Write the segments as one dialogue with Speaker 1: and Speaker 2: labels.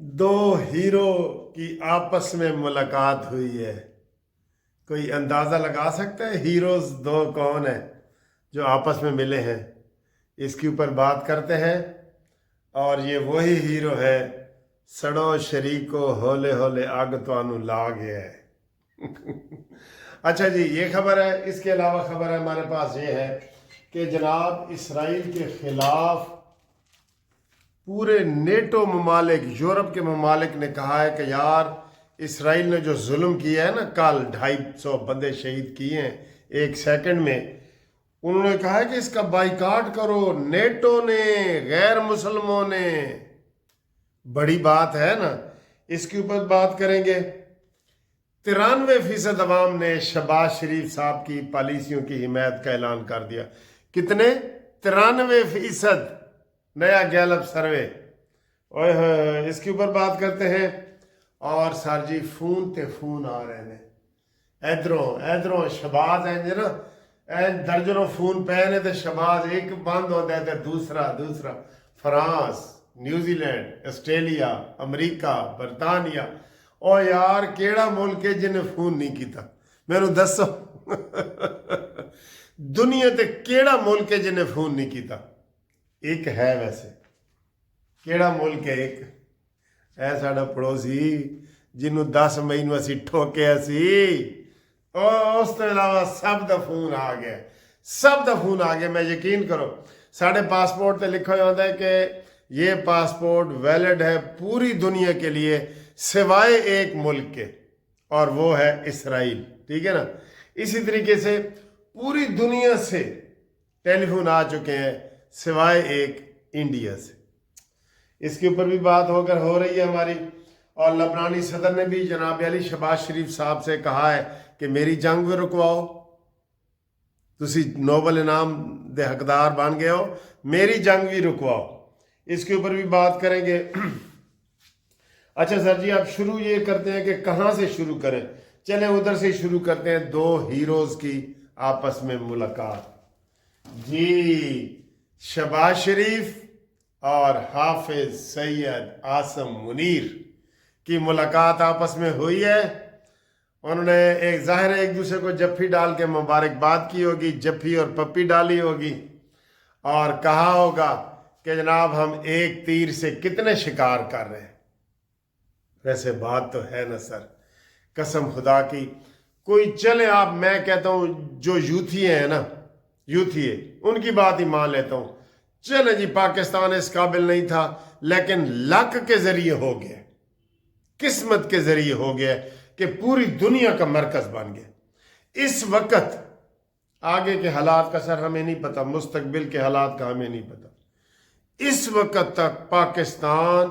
Speaker 1: दो हीरो की आपस में मुलाकात हुई है। कोई अंदाजा लगा सकता है हीरोज दो कौन है जो आपस में मिले हैं? इसके ऊपर बात करते हैं। और ये वही हीरो है, सड़ो शरीको होले होले आग तुहानू ला गया है। अच्छा जी, ये खबर है। इसके अलावा खबर है हमारे पास ये है कि जनाब इसराइल के खिलाफ पूरे नेटो ममालिक, यूरोप के ममालिक ने कहा है कि यार इसराइल ने जो जुल्म किया है ना, कल 250 बंदे शहीद किए हैं 1 सेकंड में, उन्होंने कहा है कि इसका बाइकाट करो। नेटो ने, गैर मुसलमानों ने। बड़ी बात है ना। इसके ऊपर बात करेंगे। 93% अवाम ने शहबाज शरीफ साहब की पॉलिसियों की हिमायत का ऐलान कर दिया। कितने? 93%। नया गैलप सर्वे। ओए होए, इसके ऊपर बात करते हैं। और सर जी फोन ते फोन आ रहे हैं इधरों शहबाज है ना, दर्जनों फोन पे ने तो शहबाज एक बंद होता है तो दूसरा फ्रांस, न्यूजीलैंड, आस्ट्रेलिया, अमरीका, बरतानिया। ओ यार केड़ा मुल्क है जिन्हें फोन नहीं किया? मैनू दसो। दुनिया ते केड़ा मुल्क है जिन्हें फोन नहीं किया? एक है वैसे। केड़ा मुल्क है? एक है साडा पड़ोसी जिन्हों 10 मई ਨੂੰ ਅਸੀਂ ਠੋਕਿਆ ਸੀ। ਉਸ ਤੋਂ ਇਲਾਵਾ ਸਭ ਦਾ ਫੋਨ ਆ ਗਿਆ, सब ਦਾ ਫੋਨ ਆ ਗਿਆ। मैं यकीन करो साढ़े पासपोर्ट पे लिखा होता है कि ये पासपोर्ट वैलिड है पूरी दुनिया के लिए सिवाय एक मुल्क के, और वो है इसराइल। ठीक है ना। इसी तरीके से पूरी दुनिया से टेलीफोन आ चुके हैं सिवाय एक इंडिया से। इसके ऊपर भी बात होकर हो रही है हमारी। और लबनानी सदर ने भी जनाब अली शहबाज शरीफ साहब से कहा है कि मेरी जंग भी रुकवाओ, तुसी नोबल इनाम दे हकदार बन गए हो, मेरी जंग भी रुकवाओ। इसके ऊपर भी बात करेंगे। अच्छा सर जी, आप शुरू ये करते हैं कि कहाँ से शुरू करें? चलें उधर से शुरू करते हैं। दो हीरोज की आपस में मुलाकात जी। शहबाज शरीफ और हाफिज सैयद आसम मुनीर की मुलाकात आपस में हुई है। उन्होंने एक ज़ाहिर है एक दूसरे को जफ्फी डाल के मुबारकबाद की होगी, जफ्फी और पप्पी डाली होगी, और कहा होगा कि जनाब हम एक तीर से कितने शिकार कर रहे हैं। वैसे बात तो है ना सर, कसम खुदा की। कोई चले आप, मैं कहता हूँ जो यूथी है ना, यूथी है, उनकी बात ही मान लेता हूँ। चले जी पाकिस्तान इस काबिल नहीं था, लेकिन लक के जरिए हो गया, किस्मत के जरिए हो गया कि पूरी दुनिया का मरकज बन गया। इस वक्त आगे के हालात का सर हमें नहीं पता, मुस्तकबिल के हालात का हमें नहीं पता। इस वक्त तक पाकिस्तान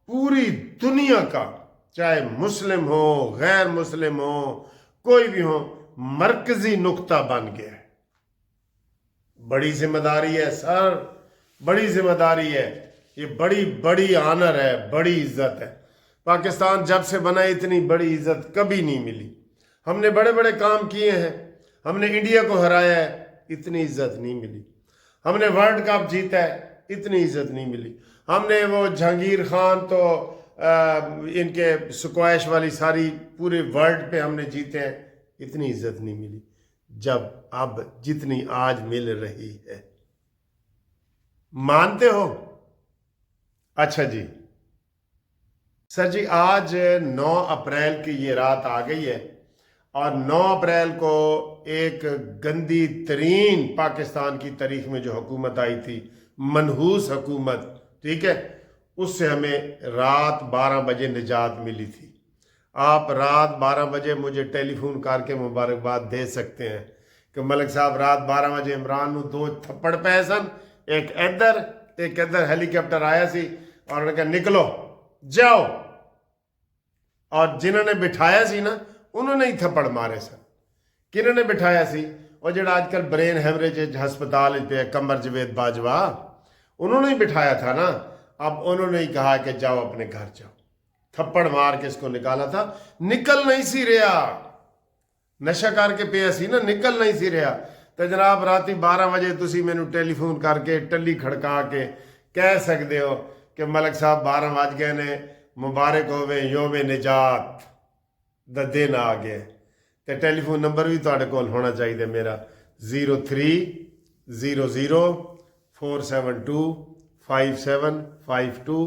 Speaker 1: पूरी दुनिया का, चाहे मुस्लिम हो गैर मुस्लिम हो कोई भी हो, मरकजी नुक्ता बन गया है। बड़ी जिम्मेदारी है सर, बड़ी जिम्मेदारी है। ये बड़ी बड़ी आनर है, बड़ी इज्जत है। पाकिस्तान जब से बना इतनी बड़ी इज्जत कभी नहीं मिली। हमने बड़े बड़े काम किए हैं, हमने इंडिया को हराया है, इतनी इज्जत नहीं मिली। हमने वर्ल्ड कप जीता है, इतनी इज्जत नहीं मिली। हमने वो जहांगीर खान तो इनके स्क्वैश वाली सारी पूरे वर्ल्ड पे हमने जीते हैं, इतनी इज्जत नहीं मिली जब अब जितनी आज मिल रही है। मानते हो? अच्छा जी सर जी, आज 9 अप्रैल की ये रात आ गई है, और 9 अप्रैल को एक गंदी तरीन पाकिस्तान की तारीख में जो हुकूमत आई थी, मनहूस हुकूमत, ठीक है, उससे हमें रात 12 बजे निजात मिली थी। आप रात 12 बजे मुझे टेलीफोन करके मुबारकबाद दे सकते हैं कि मलिक साहब रात 12 बजे इमरान ਨੂੰ 2 थप्पड़ पै सन, एक इधर हेलीकॉप्टर आया सी और उन्होंने कहा निकलो जाओ, और जिन्होंने बिठाया सी ना उन्होंने ही थप्पड़ मारे सन। किन्होंने बिठाया सी? और जो आजकल ब्रेन हैमरेज हस्पताल पे कमर जवेद बाजवा, उन्होंने ही बिठाया था ना। अब उन्होंने ही कहा कि जाओ अपने घर जाओ, थप्पड़ मार के इसको निकाला था। निकल नहीं सी रहा, नशा करके पिया सी ना, निकल नहीं सी रहा। तो जनाब राती 12 बजे तुसी मैनू टेलीफोन करके टल्ली खड़का के कह सकते हो कि मलिक साहब 12 बज गए ने, ਮੁਬਾਰਕ ਹੋਵੇ ਯੋਮ ਨਿਜਾਤ ਦਾ ਦਿਨ ਆ ਗਿਆ। ਤੇ ਟੈਲੀਫੋਨ ਨੰਬਰ ਵੀ ਤੁਹਾਡੇ ਕੋਲ ਹੋਣਾ ਚਾਹੀਦਾ ਮੇਰਾ 0300472552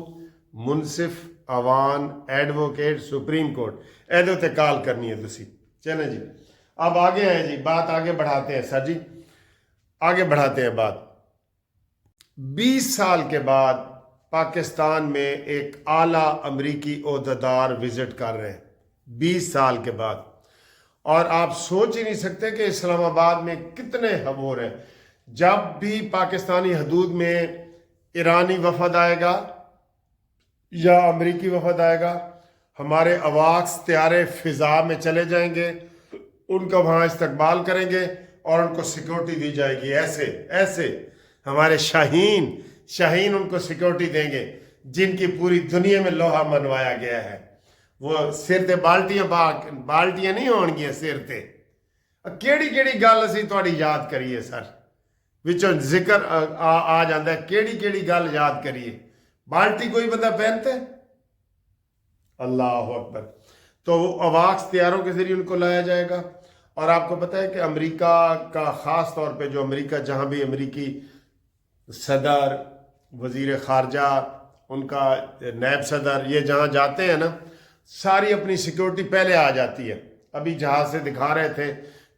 Speaker 1: ਮੁਨਸਿਫ अवान एडवोकेट सुप्रीम कोर्ट ऐदे उत्ते कॉल करनी है तुसी। चलें जी, अब आगे है जी, बात आगे बढ़ाते हैं सर जी, आगे बढ़ाते हैं बात। 20 साल के बाद पाकिस्तान में एक आला अमरीकी ओहदेदार विजिट कर रहे हैं, 20 साल के बाद। और आप सोच ही नहीं सकते कि इस्लामाबाद में कितने हबूर हैं। जब भी पाकिस्तानी हदूद में ईरानी वफद आएगा या अमरीकी वफद आएगा, हमारे अवाक्स त्यारे फ़िज़ा में चले जाएंगे, उनका वहाँ इस्तकबाल करेंगे और उनको सिक्योरिटी दी जाएगी। ऐसे ऐसे हमारे शाहीन उनको सिक्योरिटी देंगे, जिनकी पूरी दुनिया में लोहा मनवाया गया है। वो सिर ते बाल्टियां नहीं होणगियां सिर ते। केड़ी केड़ी गल असीं तुहाडी याद करिए सर, विचों जिक्र आ जाता है, केड़ी गल याद करिए। बाल्टी कोई बंदा पहनते, अल्लाह अकबर। तो अवाक्स त्यारों के जरिए उनको लाया जाएगा। और आपको पता है कि अमेरिका का ख़ास तौर पे जो अमेरिका, जहाँ भी अमेरिकी सदर, वज़ीर ख़ारजा, उनका नायब सदर, ये जहाँ जाते हैं ना, सारी अपनी सिक्योरिटी पहले आ जाती है। अभी जहाज़ से दिखा रहे थे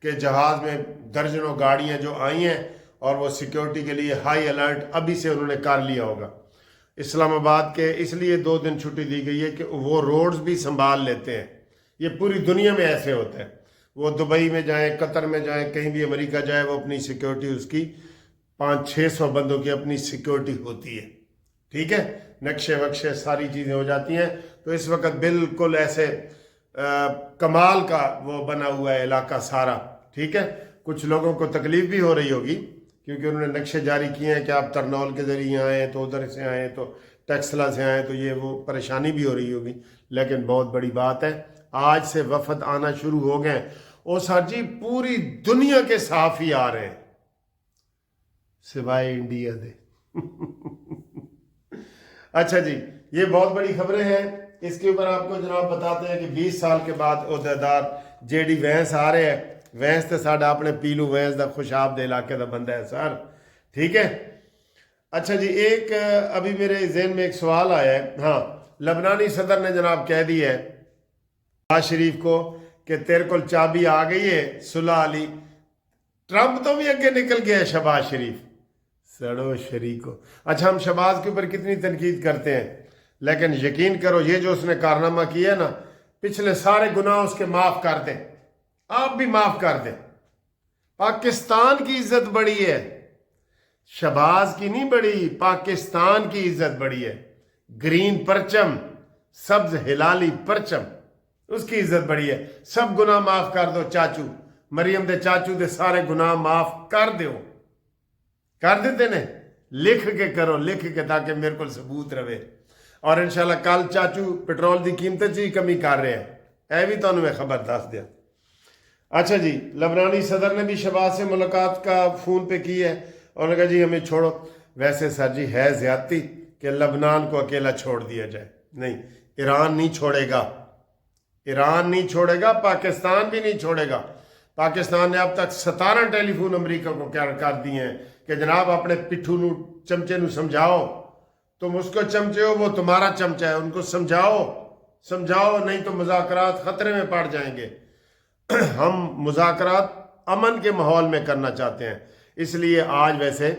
Speaker 1: कि जहाज़ में दर्जनों गाड़ियाँ जो आई हैं और वो सिक्योरिटी के लिए हाई अलर्ट अभी से उन्होंने कर लिया होगा। इस्लामाबाद के इसलिए 2 दिन छुट्टी दी गई है कि वो रोड्स भी संभाल लेते हैं। ये पूरी दुनिया में ऐसे होता है। वो दुबई में जाएं, कतर में जाएं, कहीं भी अमेरिका जाए, वो अपनी सिक्योरिटी, उसकी 500-600 बंदों की अपनी सिक्योरिटी होती है। ठीक है, नक्शे वक्शे सारी चीज़ें हो जाती हैं। तो इस वक्त बिल्कुल ऐसे कमाल का वो बना हुआ है इलाका सारा। ठीक है, कुछ लोगों को तकलीफ भी हो रही होगी क्योंकि उन्होंने नक्शे जारी किए हैं कि आप तरनौल के ज़रिए आएँ, तो उधर से आएँ, तो टेक्सला से आएँ, तो ये वो परेशानी भी हो रही होगी। लेकिन बहुत बड़ी बात है, आज से वफद आना शुरू हो गए। और सर जी पूरी दुनिया के सहाफ़ी आ रहे हैं सिवाय इंडिया दे। अच्छा जी, ये बहुत बड़ी खबरें हैं। इसके ऊपर आपको जनाब बताते हैं कि 20 साल के बाद ओहदेदार जेडी वैंस आ रहे हैं। वैंस तो साडा अपने पीलू वैंस का खुशाब दे इलाके का बंदा है सर। ठीक है, अच्छा जी, एक अभी मेरे जहन में एक सवाल आया है। हाँ, लबनानी सदर ने जनाब कह दिया है शहबाज शरीफ को कि तेरे को चाबी आ गई है सुलह अली। ट्रंप तो भी अगे निकल गया है शहबाज शरीफ, सड़ो शरीको। अच्छा, हम शहबाज के ऊपर कितनी तनकीद करते हैं, लेकिन यकीन करो ये जो उसने कारनामा किया ना, पिछले सारे गुनाह उसके माफ़ कर दें, आप भी माफ़ कर दें। पाकिस्तान की इज्जत बड़ी है, शहबाज की नहीं बड़ी, पाकिस्तान की इज्जत बड़ी है। ग्रीन परचम, सब्ज हिलाली परचम, उसकी इज्जत बड़ी है। सब गुनाह माफ़ कर दो चाचू, मरियम दे चाचू दे सारे गुनाह माफ़ कर दो। कर देते ने, लिख के करो, लिख के, ताकि मेरे को सबूत रहे। और इंशाल्लाह कल चाचू पेट्रोल की कीमत च ही कमी कर रहे हैं, यह भी तुहानू मैं खबर दस दिया। अच्छा जी, लबनानी सदर ने भी शहबाज से मुलाकात का फ़ोन पे की है और उन्होंने कहा जी हमें छोड़ो। वैसे सर जी है ज़्यादती कि लबनान को अकेला छोड़ दिया जाए। नहीं, ईरान नहीं छोड़ेगा, ईरान नहीं छोड़ेगा, पाकिस्तान भी नहीं छोड़ेगा। पाकिस्तान ने अब तक 17 टेलीफोन अमरीका को क्या कर दिए हैं कि जनाब अपने पिट्ठू नू चमचे नू समझाओ, तुम उसको चमचे हो, वो तुम्हारा चमचा है, उनको समझाओ, नहीं तो मुज़ाकरात ख़तरे में पड़ जाएंगे। हम मुज़ाकरात अमन के माहौल में करना चाहते हैं, इसलिए आज वैसे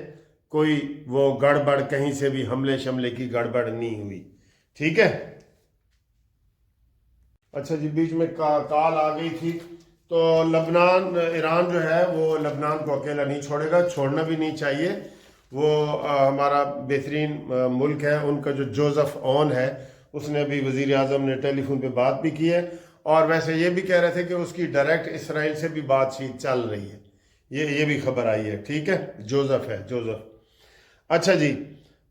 Speaker 1: कोई वो गड़बड़, कहीं से भी हमले शमले की गड़बड़ नहीं हुई। ठीक है, अच्छा जी, बीच में कॉल आ गई थी। तो लबनान, ईरान जो है वो लबनान को अकेला नहीं छोड़ेगा, छोड़ना भी नहीं चाहिए। वो हमारा बेहतरीन मुल्क है। उनका जो जोसेफ ऑन है, उसने भी वज़ीर आज़म ने टेलीफोन पे बात भी की है और वैसे ये भी कह रहे थे कि उसकी डायरेक्ट इसराइल से भी बातचीत चल रही है। ये भी खबर आई है। ठीक है, जोसेफ है, जोसेफ। अच्छा जी,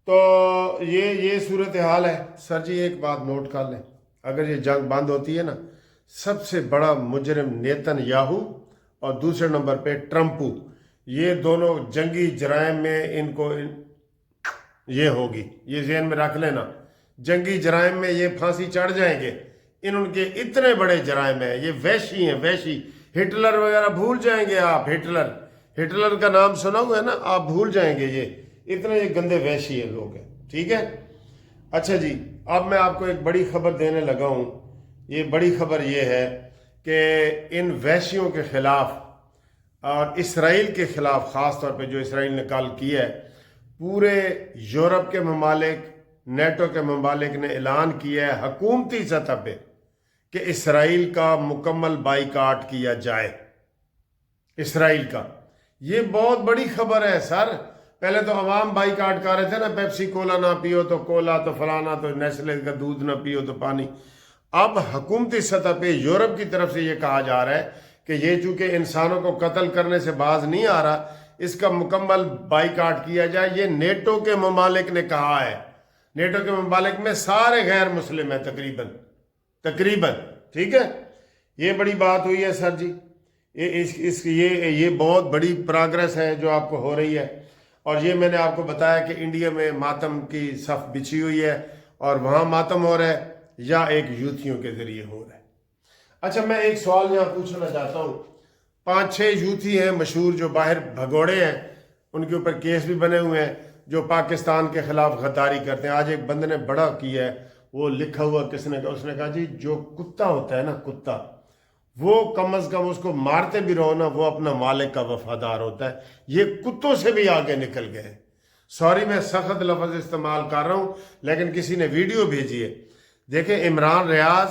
Speaker 1: तो ये सूरत हाल है। सर जी एक बात नोट कर लें, अगर ये जंग बंद होती है ना, सबसे बड़ा मुजरिम नेतन्याहू और दूसरे नंबर पे ट्रंपू, ये दोनों जंगी जराइम में इनको ये होगी, ये ज़हन में रख लेना। जंगी जराइम में ये फांसी चढ़ जाएंगे। इनके इतने बड़े जराइम हैं, ये वैशी हैं, वैशी। हिटलर वगैरह भूल जाएंगे आप, हिटलर का नाम सुना हुआ है ना, आप भूल जाएंगे। ये इतने ये गंदे वैशी हैं लोग हैं, ठीक है। अच्छा जी, अब मैं आपको एक बड़ी खबर देने लगा हूँ। ये बड़ी खबर ये है कि इन वैशियों के खिलाफ और इसराइल के खिलाफ, ख़ास तौर पे जो इसराइल ने कल किया है, पूरे यूरोप के ममालिक, नेटो के ममालिक ने ऐलान किया है हुकूमती सतह पे कि इसराइल का मुकम्मल बाइकाट किया जाए। इसराइल का ये बहुत बड़ी खबर है सर। पहले तो अवाम बाइकाट कर रहे थे ना, पेप्सी कोला ना पियो तो कोला, तो फलाना, तो नेस्ले का दूध ना पियो तो पानी। अब हुकूमती सतह पे यूरोप की तरफ से ये कहा जा रहा है कि ये चूंकि इंसानों को कत्ल करने से बाज नहीं आ रहा, इसका मुकम्मल बाइकाट किया जाए। ये नेटो के ममालिक ने कहा है। नेटो के ममालिक में सारे गैर मुस्लिम हैं तकरीबन, ठीक है। ये बड़ी बात हुई है सर जी। ये बहुत बड़ी प्रोग्रेस है जो आपको हो रही है। और ये मैंने आपको बताया कि इंडिया में मातम की सफ बिछी हुई है, और वहाँ मातम हो रहा है या एक यूथियों के जरिए हो रहा है। अच्छा, मैं एक सवाल यहाँ पूछना चाहता हूँ। 5-6 यूथी हैं मशहूर जो बाहर भगोड़े हैं, उनके ऊपर केस भी बने हुए हैं, जो पाकिस्तान के खिलाफ गद्दारी करते हैं। आज एक बंदे ने बड़ा किया है, वो लिखा हुआ किसने का, उसने कहा जी जो कुत्ता होता है ना, कुत्ता, वो कम अज कम उसको मारते भी रहो ना, वो अपना मालिक का वफादार होता है। ये कुत्तों से भी आगे निकल गए। सॉरी मैं सख्त लफ्ज इस्तेमाल कर रहा हूँ, लेकिन किसी ने वीडियो भेजी है। देखें, इमरान रियाज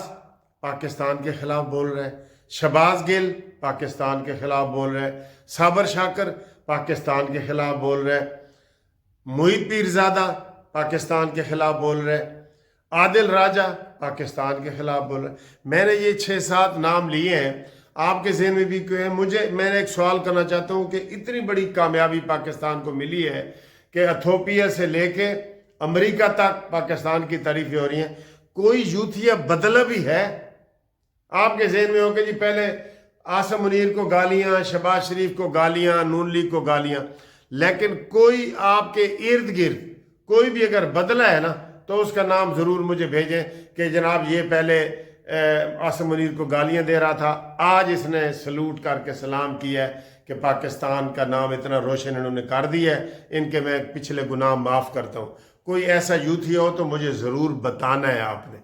Speaker 1: पाकिस्तान के खिलाफ बोल रहे हैं, शहबाज गिल पाकिस्तान के खिलाफ बोल रहे हैं, साबर शाकर पाकिस्तान के खिलाफ बोल रहे हैं, मुईद पीरजादा पाकिस्तान के खिलाफ बोल रहे हैं, आदिल राजा पाकिस्तान के खिलाफ बोल रहे हैं। मैंने ये 6-7 नाम लिए हैं, आपके ज़हन में भी क्यों है? मैंने एक सवाल करना चाहता हूँ कि इतनी बड़ी कामयाबी पाकिस्तान को मिली है कि एथोपिया से लेके अमेरिका तक पाकिस्तान की तारीफें हो रही हैं। कोई यूथिया बदला भी है? आपके जहन में हो कि जी पहले आसम मुनीर को गालियां, शहबाज शरीफ को गालियां, नून लीग को गालियां, लेकिन कोई आपके इर्द गिर्द कोई भी अगर बदला है ना, तो उसका नाम ज़रूर मुझे भेजें कि जनाब ये पहले आसम मुनीर को गालियां दे रहा था, आज इसने सलूट करके सलाम किया है कि पाकिस्तान का नाम इतना रोशन इन्होंने कर दिया है, इनके मैं पिछले गुनाह माफ़ करता हूँ। कोई ऐसा यूथी हो तो मुझे ज़रूर बताना है आपने,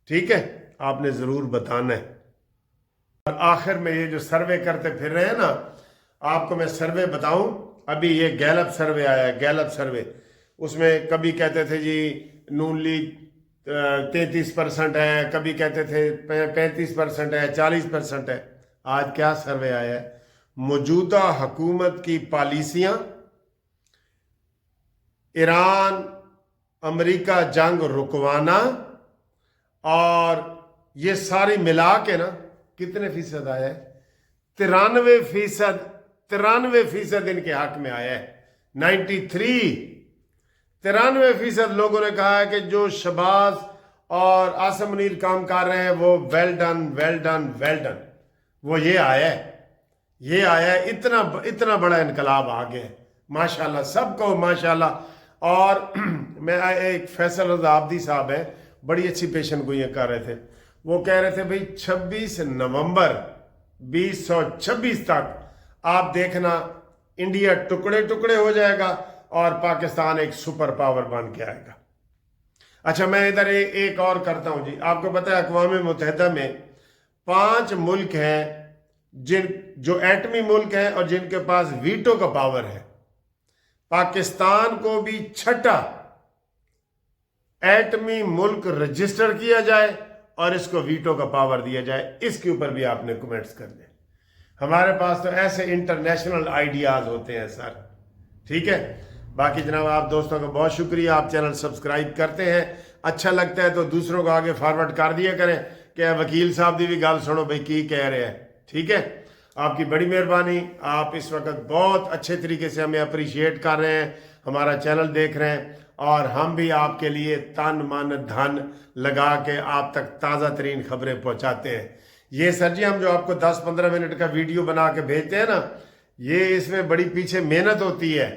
Speaker 1: ठीक है, आपने ज़रूर बताना है। और आखिर में ये जो सर्वे करते फिर रहे हैं ना, आपको मैं सर्वे बताऊं। अभी ये गैलप सर्वे आया है, गैलप सर्वे, उसमें कभी कहते थे जी नून लीग 33% है, कभी कहते थे 35% है, 40% है। आज क्या सर्वे आया है? मौजूदा हुकूमत की पॉलिसियां, ईरान अमेरिका जंग रुकवाना, और ये सारी मिला के ना कितने फीसद आया है? 93% इनके हक में आया है। 93% लोगों ने कहा है कि जो शहबाज और आसम मुनीर काम कर रहे हैं वो well done, well done, well done. वो ये आया है। इतना बड़ा इनकलाब आ गया है, माशाल्लाह, सबको माशाल्लाह। और मैं एक फैसल रज़ा आबदी साहब है, बड़ी अच्छी पेशन गोइयाँ कर रहे थे। वो कह रहे थे भाई 26 नवंबर 2026 तक आप देखना इंडिया टुकड़े टुकड़े हो जाएगा और पाकिस्तान एक सुपर पावर बन के आएगा। अच्छा, मैं इधर एक और करता हूं जी। आपको पता है अक़वाम मुत्तहिदा में 5 मुल्क हैं जो एटमी मुल्क हैं और जिनके पास वीटो का पावर है। पाकिस्तान को भी 6ठा एटमी मुल्क रजिस्टर किया जाए और इसको वीटो का पावर दिया जाए। इसके ऊपर भी आपने कमेंट्स करने। हमारे पास तो ऐसे इंटरनेशनल आइडियाज होते हैं सर, ठीक है। बाकी जनाब आप दोस्तों का बहुत शुक्रिया, आप चैनल सब्सक्राइब करते हैं, अच्छा लगता है तो दूसरों को आगे फॉरवर्ड कर दिया करें कि वकील साहब की भी गल सुनो भाई की कह रहे हैं, ठीक है। आपकी बड़ी मेहरबानी। आप इस वक्त बहुत अच्छे तरीके से हमें अप्रिशिएट कर रहे हैं, हमारा चैनल देख रहे हैं, और हम भी आपके लिए तन मन धन लगा के आप तक ताज़ा तरीन खबरें पहुंचाते हैं। ये सर जी हम जो आपको 10-15 मिनट का वीडियो बना के भेजते हैं ना, ये इसमें बड़ी पीछे मेहनत होती है।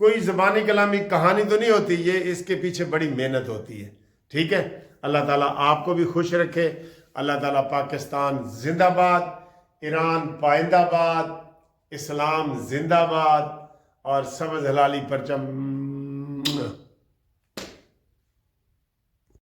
Speaker 1: कोई ज़बानी कलामी कहानी तो नहीं होती, ये इसके पीछे बड़ी मेहनत होती है, ٹھیک ہے، اللہ تعالیٰ آپ کو بھی خوش رکھے، اللہ تعالیٰ پاکستان زندہ باد، ایران پائندہ باد، اسلام زندہ باد، اور سبز ہلالی پرچم